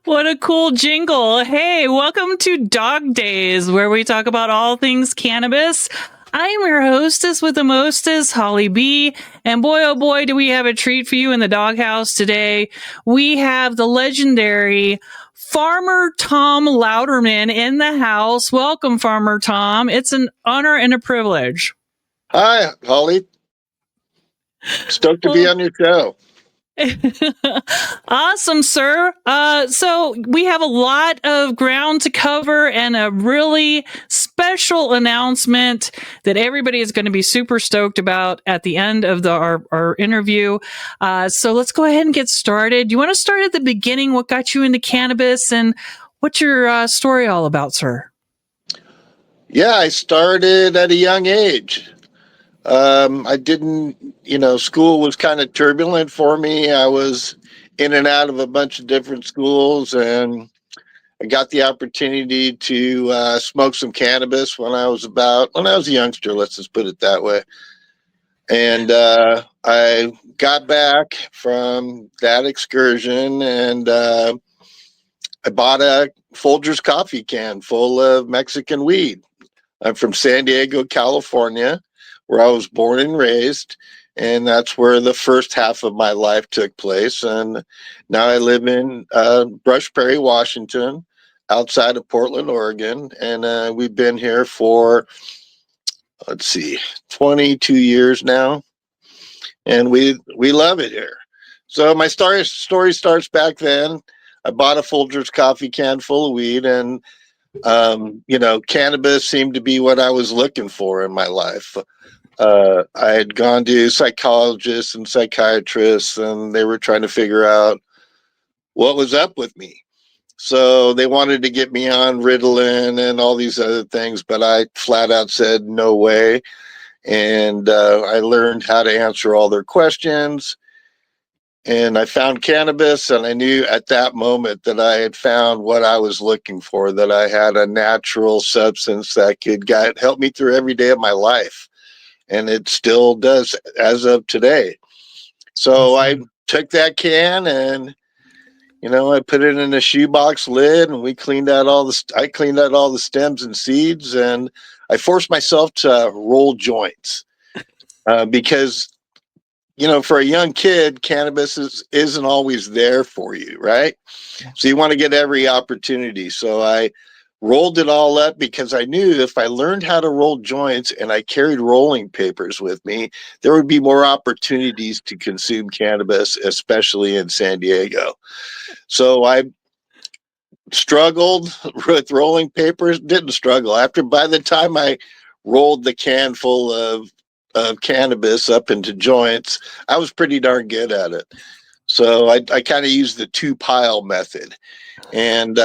What a cool jingle. Hey, welcome to DAWG DAZE, where we talk about all things cannabis. I am your hostess with the mostest, Holly B. And boy, oh boy, do we have a treat for you in the doghouse today. We have the legendary Farmer Tom Lauerman in the house. Welcome, Farmer Tom. It's an honor and a privilege. Hi, Holly. Stoked to be on your show. Awesome, sir. So we have a lot of ground to cover and a really special announcement that everybody is going to be super stoked about at the end of our interview. So let's go ahead and get started. You want to start at the beginning? What got you into cannabis and what's your story all about, sir? Yeah, I started at a young age. I didn't, school was kind of turbulent for me. I was in and out of a bunch of different schools, and I got the opportunity to smoke some cannabis when I was a youngster, let's just put it that way. And I got back from that excursion, and I bought a Folgers coffee can full of Mexican weed. I'm from San Diego, California, where I was born and raised, and that's where the first half of my life took place. And now I live in Brush Prairie, Washington, outside of Portland, Oregon, and we've been here for 22 years now, and we love it here. So my story starts back then. I bought a Folgers coffee can full of weed, and cannabis seemed to be what I was looking for in my life. I had gone to psychologists and psychiatrists, and they were trying to figure out what was up with me. So they wanted to get me on Ritalin and all these other things, but I flat out said no way. And I learned how to answer all their questions. And I found cannabis, and I knew at that moment that I had found what I was looking for, that I had a natural substance that could help me through every day of my life. And it still does as of today. So I took that can and, I put it in a shoebox lid, and I cleaned out all the stems and seeds, and I forced myself to roll joints because for a young kid, cannabis isn't always there for you, right? Yeah. So you want to get every opportunity. So I rolled it all up because I knew if I learned how to roll joints and I carried rolling papers with me, there would be more opportunities to consume cannabis, especially in San Diego. So I struggled with rolling papers, didn't struggle. By the time I rolled the can full of cannabis up into joints, I was pretty darn good at it. So I kind of used the 2-pile method. And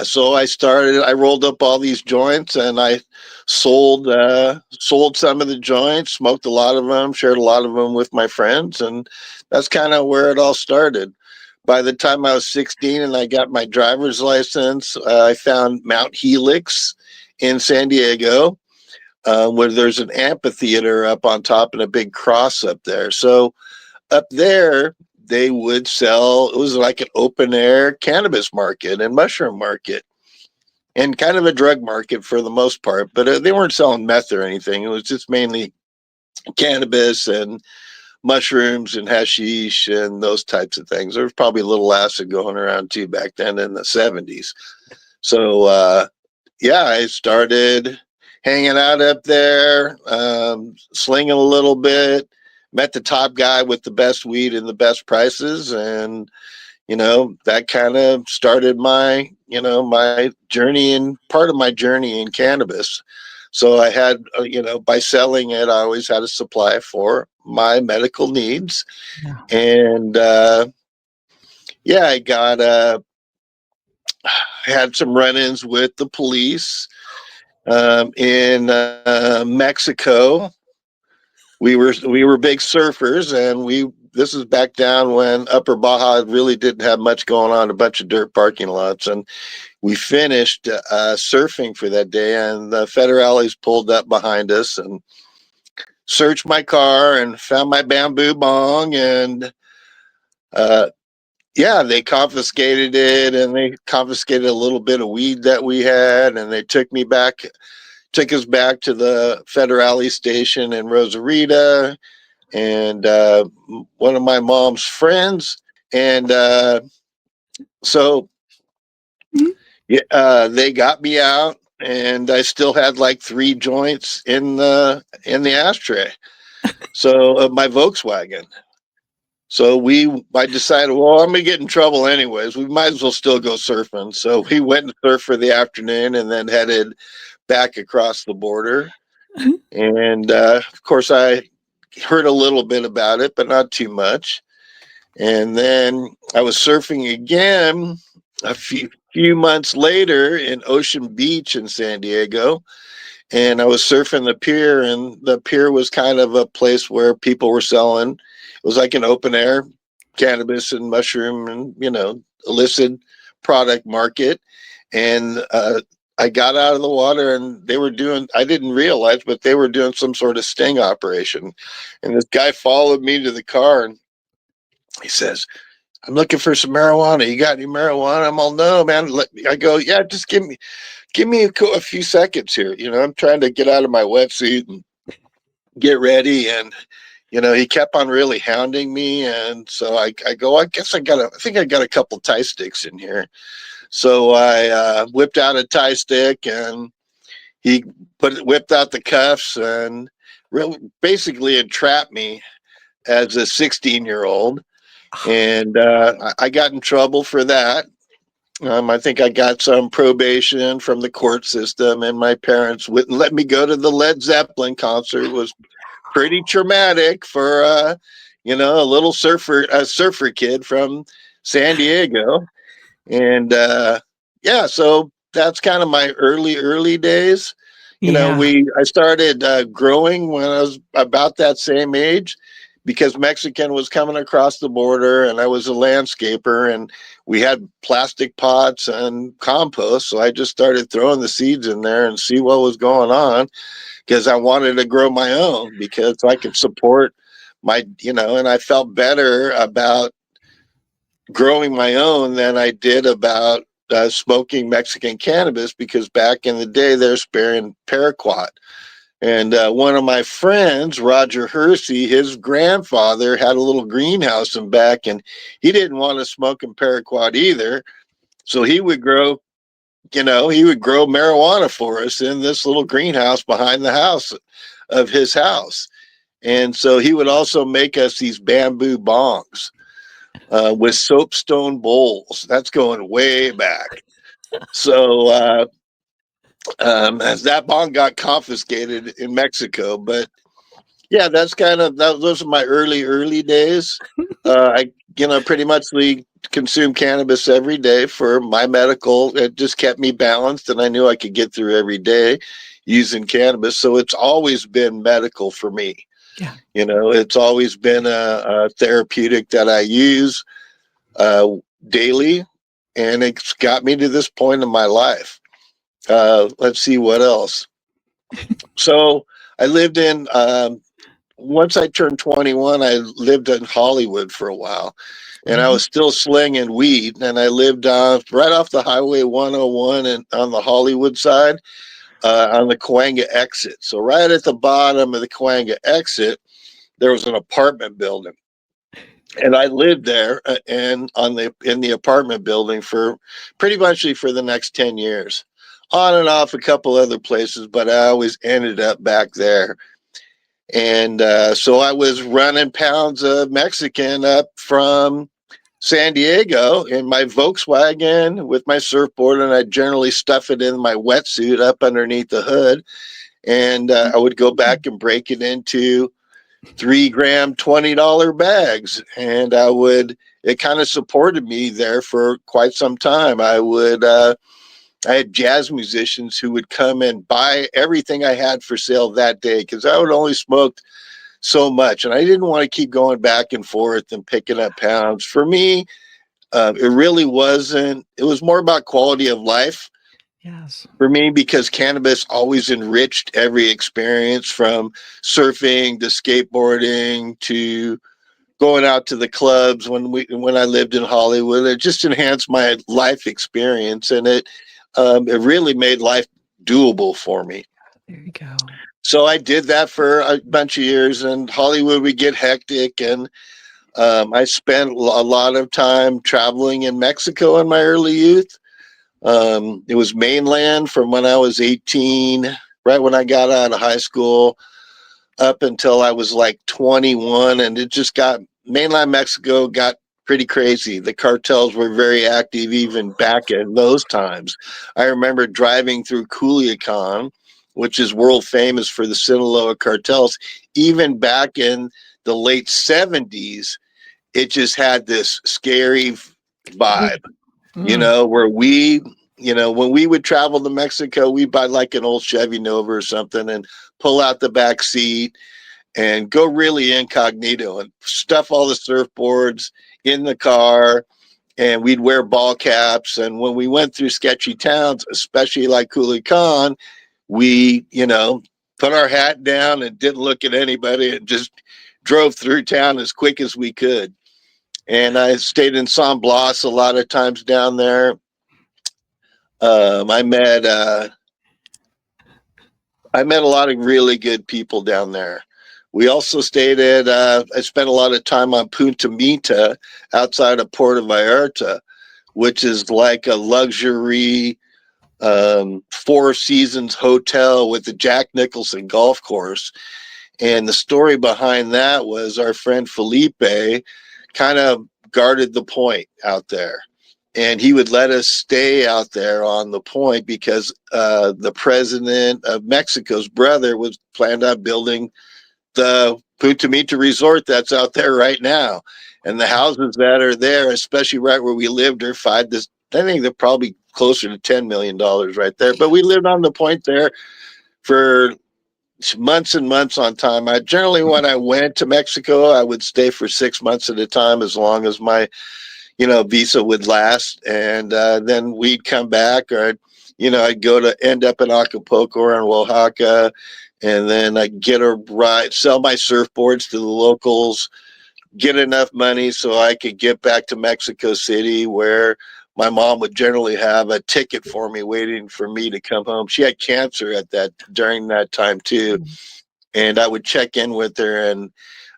so I rolled up all these joints, and I sold some of the joints, smoked a lot of them, shared a lot of them with my friends. And that's kind of where it all started. By the time I was 16 and I got my driver's license, I found Mount Helix in San Diego, where there's an amphitheater up on top and a big cross up there. So up there, they would sell, it was like an open air cannabis market and mushroom market, and kind of a drug market for the most part, but they weren't selling meth or anything. It was just mainly cannabis and mushrooms and hashish and those types of things. There was probably a little acid going around too back then in the 70s. So, I started hanging out up there, slinging a little bit, met the top guy with the best weed and the best prices. And, that kind of started my journey, and part of my journey in cannabis. So I had, by selling it, I always had a supply for my medical needs. Yeah. And I had some run-ins with the police in Mexico. We were big surfers, and this is back down when Upper Baja really didn't have much going on, a bunch of dirt parking lots. And we finished surfing for that day, and the federales pulled up behind us and searched my car and found my bamboo bong, and yeah, they confiscated it, and they confiscated a little bit of weed that we had, and they took us back to the Federale station in Rosarita, and one of my mom's friends, and so yeah, they got me out, and I still had like 3 joints in the ashtray. So my Volkswagen. So I decided, well, I'm gonna get in trouble anyways. We might as well still go surfing. So we went and surfed for the afternoon, and then headed back across the border. And of course, I heard a little bit about it, but not too much. And then I was surfing again a few months later in Ocean Beach in San Diego. And I was surfing the pier, and the pier was kind of a place where people were selling. It was like an open air cannabis and mushroom and, illicit product market. And I got out of the water, and they were doing, I didn't realize, but they were doing some sort of sting operation. And this guy followed me to the car, and he says, I'm looking for some marijuana. You got any marijuana? I'm all, no, man. I go, yeah, just give me a few seconds here. I'm trying to get out of my wetsuit and get ready. And, he kept on really hounding me. And so I go, I think I got a couple Thai sticks in here. So I whipped out a Thai stick, and he whipped out the cuffs and really basically entrapped me as a 16-year-old. And I got in trouble for that. I think I got some probation from the court system, and my parents wouldn't let me go to the Led Zeppelin concert. It was pretty traumatic for a surfer kid from San Diego. And yeah, so that's kind of my early days. Yeah. I started growing when I was about that same age, because Mexican was coming across the border, and I was a landscaper, and we had plastic pots and compost. So I just started throwing the seeds in there and see what was going on, because I wanted to grow my own, because I could support and I felt better about growing my own than I did about smoking Mexican cannabis, because back in the day they're sparing paraquat. And one of my friends, Roger Hersey, his grandfather had a little greenhouse in back, and he didn't want to smoke in paraquat either. So he would grow marijuana for us in this little greenhouse behind the house of his house. And so he would also make us these bamboo bongs with soapstone bowls. That's going way back. So as that bong got confiscated in Mexico, but yeah, that's kind of that. Those are my early days. I pretty much consume cannabis every day for my medical. It just kept me balanced, and I knew I could get through every day using cannabis. So it's always been medical for me. Yeah. It's always been a therapeutic that I use daily, and it's got me to this point in my life. Let's see what else. So I lived in once I turned 21, I lived in Hollywood for a while, and I was still slinging weed. And I lived right off the Highway 101 and on the Hollywood side, on the Cahuenga exit. So right at the bottom of the Cahuenga exit, there was an apartment building, and I lived there and in the apartment building for pretty much for the next 10 years, on and off a couple other places, but I always ended up back there. And so I was running pounds of Mexican up from San Diego in my Volkswagen with my surfboard, and I generally stuff it in my wetsuit up underneath the hood. And I would go back and break it into 3 gram $20 bags, and it kind of supported me there for quite some time. I had jazz musicians who would come and buy everything I had for sale that day, because I would only smoke so much, and I didn't want to keep going back and forth and picking up pounds. For me, it really wasn't. It was more about quality of life. Yes. For me, because cannabis always enriched every experience, from surfing to skateboarding to going out to the clubs when I lived in Hollywood. It just enhanced my life experience, and it really made life doable for me. There you go. So I did that for a bunch of years, and Hollywood would get hectic, and I spent a lot of time traveling in Mexico in my early youth. It was mainland from when I was 18, right when I got out of high school, up until I was like 21, and it just got mainland Mexico got pretty crazy. The cartels were very active even back in those times. I remember driving through Culiacan, which is world famous for the Sinaloa cartels. Even back in the late 70s, it just had this scary vibe, where when we would travel to Mexico, we'd buy like an old Chevy Nova or something and pull out the back seat and go really incognito and stuff all the surfboards in the car. And we'd wear ball caps. And when we went through sketchy towns, especially like Culiacan, we, put our hat down and didn't look at anybody and just drove through town as quick as we could. And I stayed in San Blas a lot of times down there. I met a lot of really good people down there. We also stayed at. I spent a lot of time on Punta Mita outside of Puerto Vallarta, which is like a luxury Four Seasons hotel with the Jack Nicholson golf course. And the story behind that was our friend Felipe kind of guarded the point out there. And he would let us stay out there on the point because the president of Mexico's brother was planned on building the Punta Mita resort that's out there right now. And the houses that are there, especially right where we lived, are I think they're probably closer to $10 million right there. But we lived on the point there for months and months on time. When I went to Mexico, I would stay for 6 months at a time, as long as my visa would last. And then we'd come back, or I'd go to end up in Acapulco or in Oaxaca, and then I'd get a ride, sell my surfboards to the locals, get enough money so I could get back to Mexico City, where my mom would generally have a ticket for me waiting for me to come home. She had cancer during that time too. And I would check in with her, and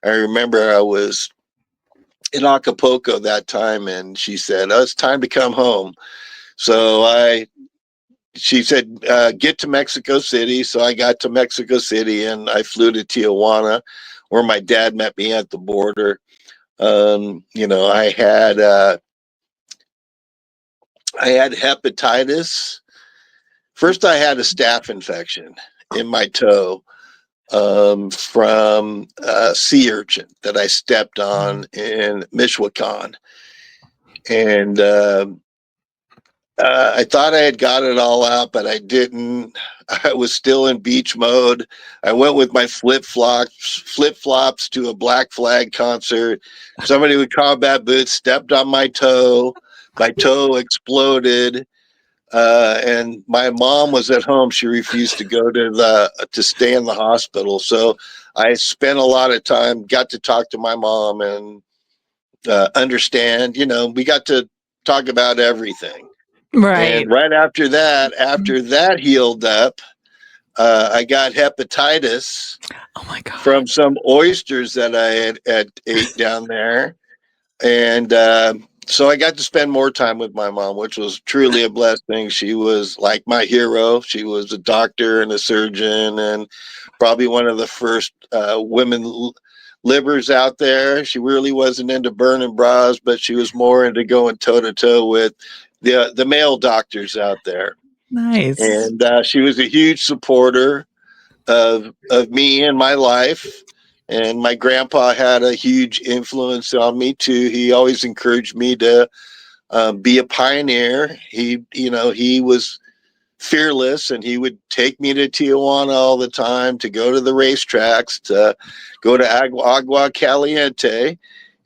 I remember I was in Acapulco that time, and she said, "Oh, it's time to come home." She said, "Get to Mexico City." So I got to Mexico City, and I flew to Tijuana, where my dad met me at the border. I had hepatitis. First, I had a staph infection in my toe from a sea urchin that I stepped on in Michoacan. And I thought I had got it all out, but I didn't. I was still in beach mode. I went with my flip flops to a Black Flag concert. Somebody with combat boots stepped on my toe. My toe exploded. And my mom was at home. She refused to go to stay in the hospital. So I spent a lot of time, got to talk to my mom and understand. We got to talk about everything. Right. And right after that healed up, I got hepatitis. Oh my God. From some oysters that I had ate down there. And so I got to spend more time with my mom, which was truly a blessing. She was like my hero. She was a doctor and a surgeon, and probably one of the first women livers out there. She really wasn't into burning bras, but she was more into going toe to toe with the male doctors out there. Nice. And she was a huge supporter of me and my life. And my grandpa had a huge influence on me too. He always encouraged me to be a pioneer. He was fearless, and he would take me to Tijuana all the time, to go to the racetracks, to go to Agua Caliente.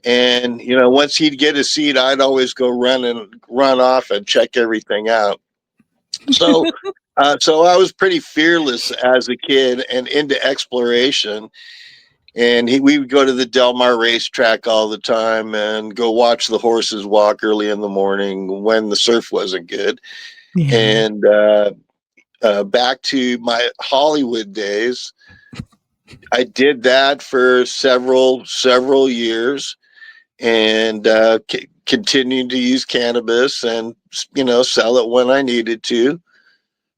And once he'd get a seat, I'd always go run off and check everything out. So so I was pretty fearless as a kid and into exploration. And we would go to the Del Mar racetrack all the time and go watch the horses walk early in the morning when the surf wasn't good. Yeah. And back to my Hollywood days, I did that for several years, and continued to use cannabis and sell it when I needed to,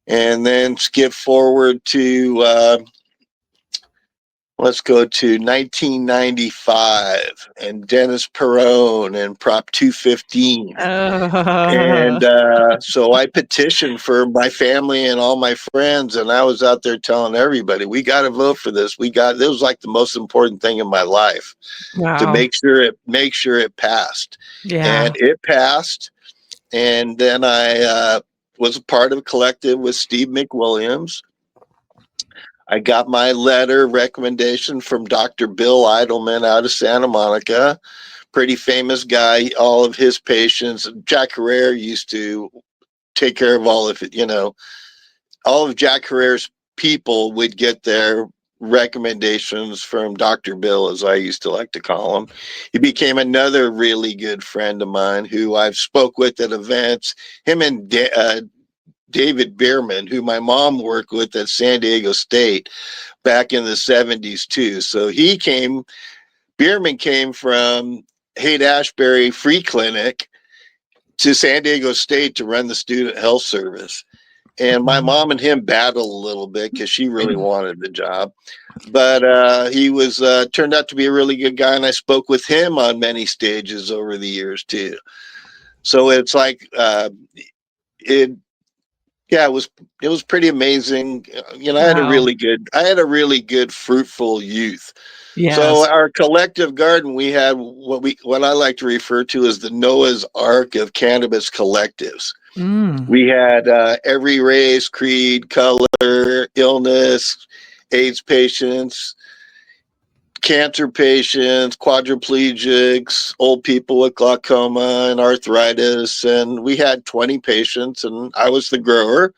and then skip forward to let's go to 1995 and Dennis Perone and Prop 215. And so I petitioned for my family and all my friends, and I was out there telling everybody, we got to vote for this. It was like the most important thing in my life to Wow. make sure it passed. Yeah. And it passed. And then I was a part of a collective with Steve McWilliams. I got my letter recommendation from Dr. Bill Eidelman out of Santa Monica, pretty famous guy. All of his patients, Jack Herrera used to take care of all of it, all of Jack Herrera's people would get their recommendations from Dr. Bill, as I used to like to call him. He became another really good friend of mine who I've spoke with at events. Him and David Bierman, who my mom worked with at San Diego State back in the 70s too. So Bierman came from Haight-Ashbury Free Clinic to San Diego State to run the student health service. And my mom and him battled a little bit because she really wanted the job. But he was turned out to be a really good guy, and I spoke with him on many stages over the years too. So it's like it yeah, it was pretty amazing. I had Wow. I had a really good fruitful youth. So Yes. our collective garden, we had what I like to refer to as the Noah's Ark of cannabis collectives. Mm. We had every race, creed, color, illness, AIDS patients, cancer patients, quadriplegics, old people with glaucoma and arthritis. And we had 20 patients, and I was the grower,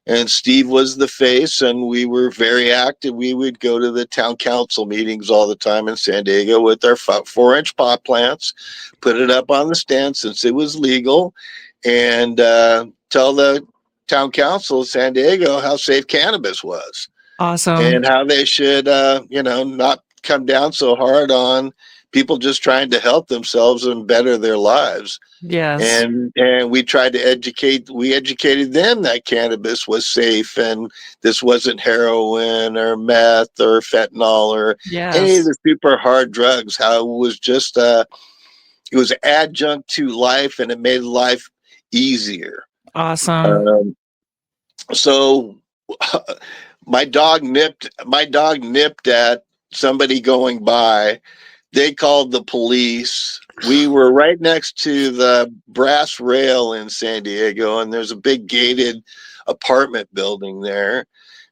and Steve was the face, and we were very active. We would go to the town council meetings all the time in San Diego with our 4-inch pot plants, put it up on the stand since it was legal, and tell the town council of San Diego how safe cannabis was Awesome. and how they should, not come down so hard on people just trying to help themselves and better their lives. Yes. And we educated them that cannabis was safe and this wasn't heroin or meth or fentanyl or any of Yes. the super hard drugs. How it was just it was adjunct to life, and it made life easier. Awesome. Um, so my dog nipped at somebody going by. They called the police. We were right next to the brass rail in San Diego, and there's a big gated apartment building there.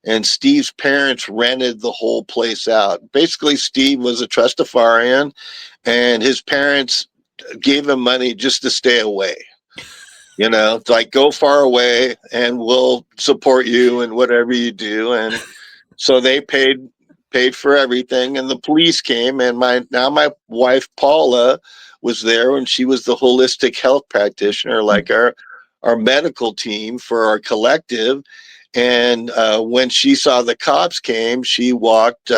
And Steve's parents rented the whole place out. Basically, Steve was a trustafarian, and his parents gave him money just to stay away. It's like, go far away and we'll support you and whatever you do. And so they paid for everything, and the police came, and my wife Paula was there, and she was the holistic health practitioner, like our medical team for our collective. And when she saw the cops came, she walked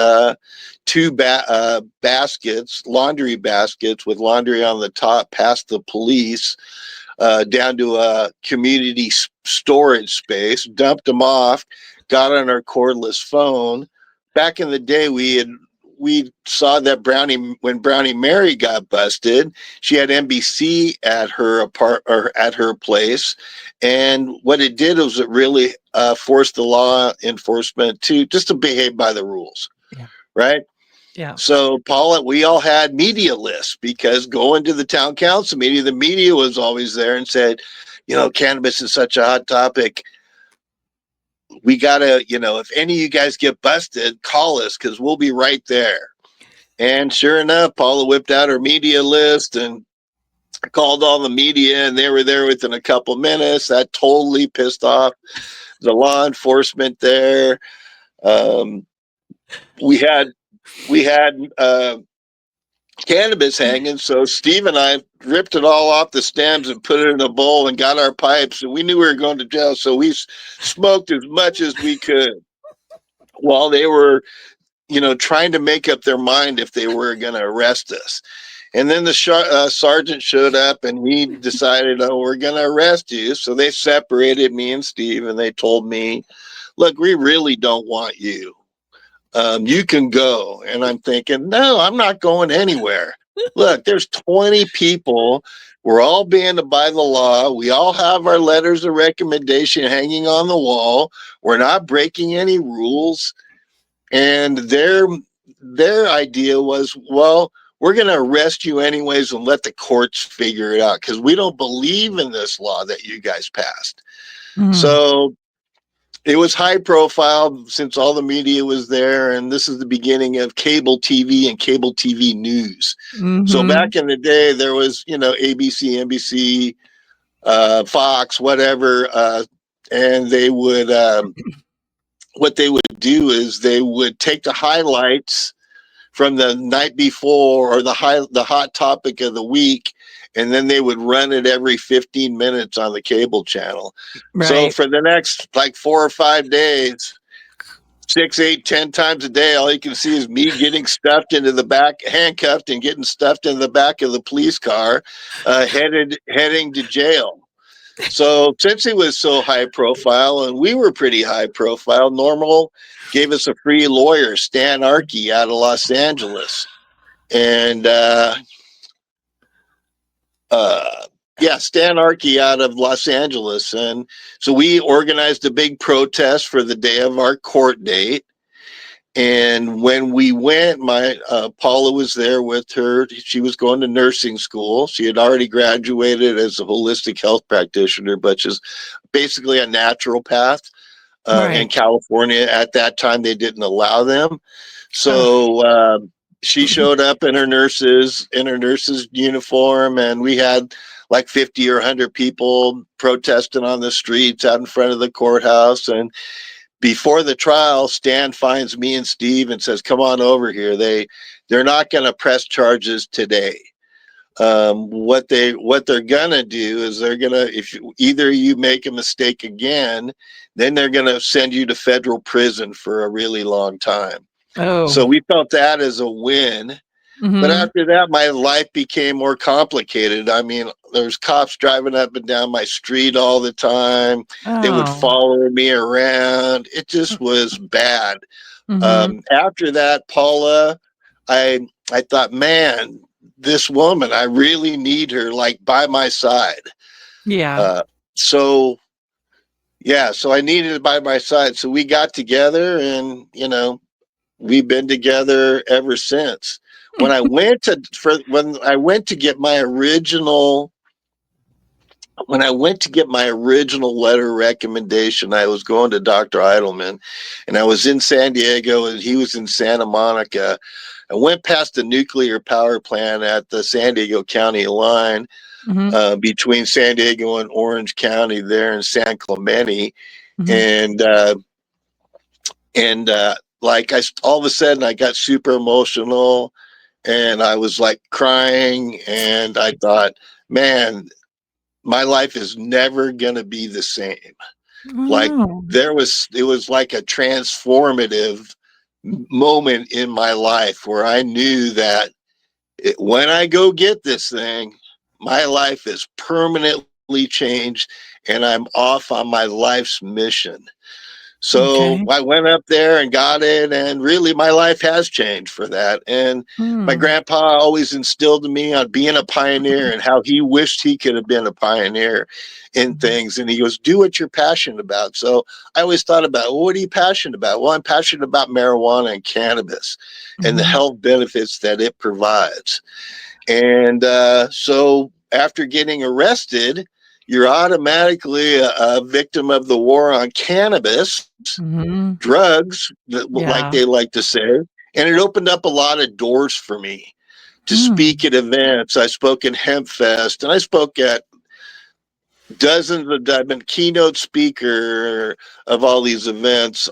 baskets, laundry baskets with laundry on the top, past the police, down to a community storage space, dumped them off, got on our cordless phone. Back in the day, we saw that when Brownie Mary got busted, she had NBC at her at her place, and what it did was it really forced the law enforcement to behave by the rules, Yeah. right? Yeah. So, Paula, we all had media lists because going to the town council meeting, the media was always there and said, cannabis is such a hot topic. We got to, if any of you guys get busted, call us because we'll be right there. And sure enough, Paula whipped out her media list and called all the media, and they were there within a couple minutes. That totally pissed off the law enforcement there. We had we had cannabis hanging. So Steve and I ripped it all off the stems and put it in a bowl and got our pipes. And we knew we were going to jail. So we smoked as much as we could while they were, trying to make up their mind if they were going to arrest us. And then the sergeant showed up and he decided, oh, we're going to arrest you. So they separated me and Steve and they told me, look, we really don't want you. You can go. And I'm thinking, no, I'm not going anywhere. Look, there's 20 people. We're all being by the law. We all have our letters of recommendation hanging on the wall. We're not breaking any rules. And their idea was, well, we're going to arrest you anyways and let the courts figure it out because we don't believe in this law that you guys passed. So it was high profile since all the media was there, and this is the beginning of cable TV and cable TV news. So back in the day, there was, ABC, NBC, Fox, whatever, and they would, what they would do is they would take the highlights from the night before or the hot topic of the week, and then they would run it every 15 minutes on the cable channel. Right. So for the next 4 or 5 days, 6, 8, 10 times a day, all you can see is me getting stuffed into the back, handcuffed and getting stuffed in the back of the police car, heading to jail. So since it was so high profile and we were pretty high profile, Normal gave us a free lawyer, Stan Arkey out of Los Angeles. And Stan Arkey out of Los Angeles. And so we organized a big protest for the day of our court date. And when we went, my Paula was there with her. She was going to nursing school. She had already graduated as a holistic health practitioner, but she's basically a naturopath. In California at that time, they didn't allow them. So she showed up in her nurse's uniform, and we had 50 or 100 people protesting on the streets out in front of the courthouse. And before the trial, Stan finds me and Steve and says, come on over here. They're not going to press charges today. What they're gonna do is they're gonna, if either you make a mistake again, then they're gonna send you to federal prison for a really long time. Oh, so we felt that as a win. But after that, my life became more complicated. I mean, there's cops driving up and down my street all the time. They would follow me around. It just was bad. After that, Paula, I thought, man, this woman, I really need her by my side. Yeah. So I needed it by my side. So we got together and, we've been together ever since. When I went to get my original letter recommendation, I was going to Dr. Eidelman, and I was in San Diego and he was in Santa Monica. I went past the nuclear power plant at the San Diego County line between San Diego and Orange County there in San Clemente. And all of a sudden I got super emotional and I was crying, and I thought, man, my life is never going to be the same. It was like a transformative moment in my life where I knew that when I go get this thing, my life is permanently changed and I'm off on my life's mission. So I went up there and got it, and really my life has changed for that. And my grandpa always instilled in me on being a pioneer and how he wished he could have been a pioneer in things. And he goes, do what you're passionate about. So I always thought about, well, what are you passionate about? Well, I'm passionate about marijuana and cannabis and the health benefits that it provides. And so after getting arrested, you're automatically a victim of the war on cannabis, drugs, like they like to say. And it opened up a lot of doors for me to speak at events. I spoke at Hemp Fest, and I spoke at I've been keynote speaker of all these events.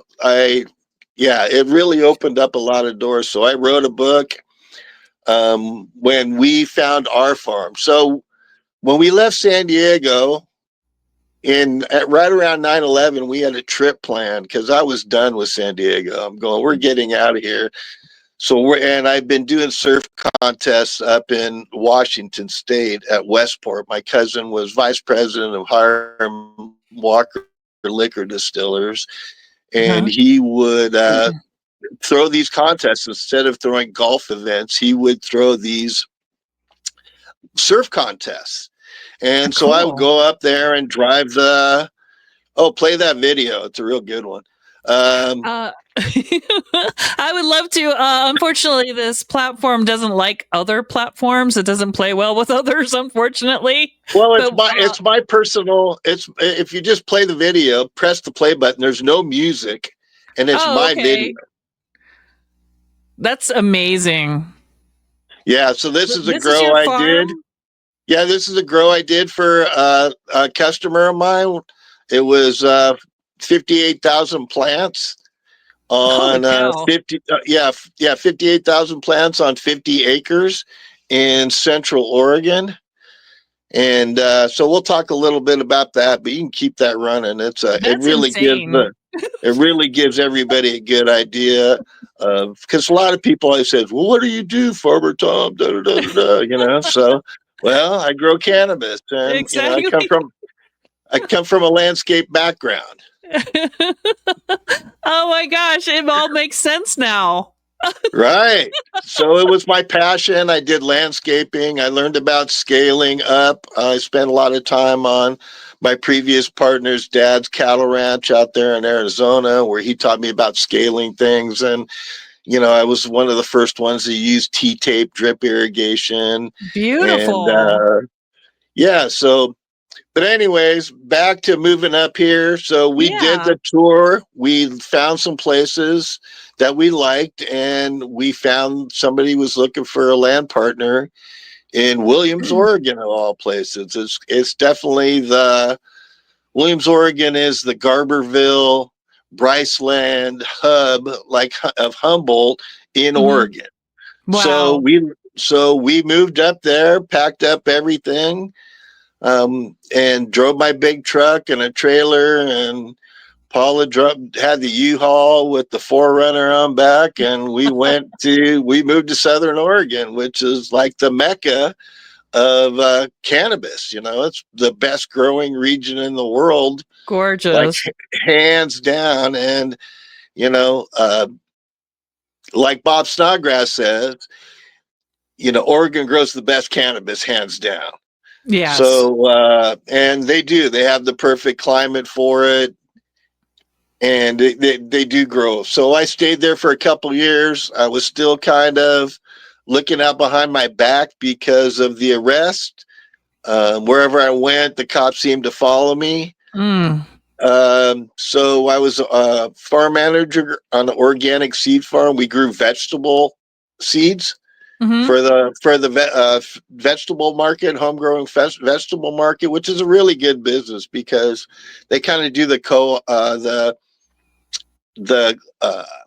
yeah, it really opened up a lot of doors. So I wrote a book when we found our farm. So when we left San Diego right around 9/11, we had a trip planned because I was done with San Diego. I'm going, we're getting out of here. So and I've been doing surf contests up in Washington State at Westport. My cousin was vice president of Hiram Walker Liquor Distillers, and he would throw these contests instead of throwing golf events. He would throw these surf contests, and so I would go up there and drive the. Oh, play that video. It's a real good one. I would love to. Unfortunately, this platform doesn't like other platforms. It doesn't play well with others, unfortunately. Well, it's my personal. It's if you just play the video, press the play button. There's no music, and it's my video. That's amazing. Yeah. So this is a grow I did. Yeah, this is a grow I did for a customer of mine. It was 58,000 plants on 58,000 plants on 50 acres in Central Oregon. And so we'll talk a little bit about that, but you can keep that running. It really gives everybody a good idea of, because a lot of people always says, well, what do you do, Farmer Tom? Da, da, da, da, da, you know, so well, I grow cannabis, and exactly. I come from a landscape background. Oh my gosh, it all makes sense now. Right. So it was my passion. I did landscaping. I learned about scaling up. I spent a lot of time on my previous partner's dad's cattle ranch out there in Arizona, where he taught me about scaling things. And, I was one of the first ones to use T-tape drip irrigation. Beautiful. And, yeah. So, but anyways, back to moving up here. So we did the tour. We found some places that we liked, and we found somebody was looking for a land partner in Williams, Oregon, of all places. It's definitely Williams, Oregon is the Garberville, Bryceland hub, like of Humboldt in Oregon. Wow. So we moved up there, packed up everything, and drove my big truck and a trailer, and Paula had the U-Haul with the 4Runner on back, and we moved to Southern Oregon, which is like the mecca of cannabis. It's the best growing region in the world. Gorgeous. Like, hands down. And, like Bob Snodgrass says, Oregon grows the best cannabis, hands down. Yes. So, and they have the perfect climate for it. And they do grow. So I stayed there for a couple years. I was still kind of looking out behind my back because of the arrest. Wherever I went, the cops seemed to follow me. So I was a farm manager on an organic seed farm. We grew vegetable seeds for the vegetable market, home growing vegetable market, which is a really good business because they kind of do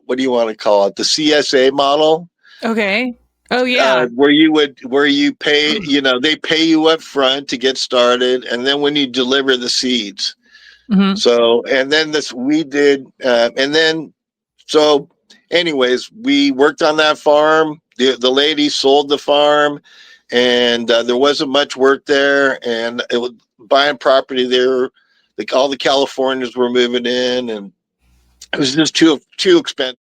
what do you want to call it? The CSA model. Okay. Oh yeah. Where you pay, they pay you up front to get started, and then when you deliver the seeds. So, and then anyways, we worked on that farm. The lady sold the farm, and there wasn't much work there, and it was buying property there. All the Californians were moving in, and it was just too expensive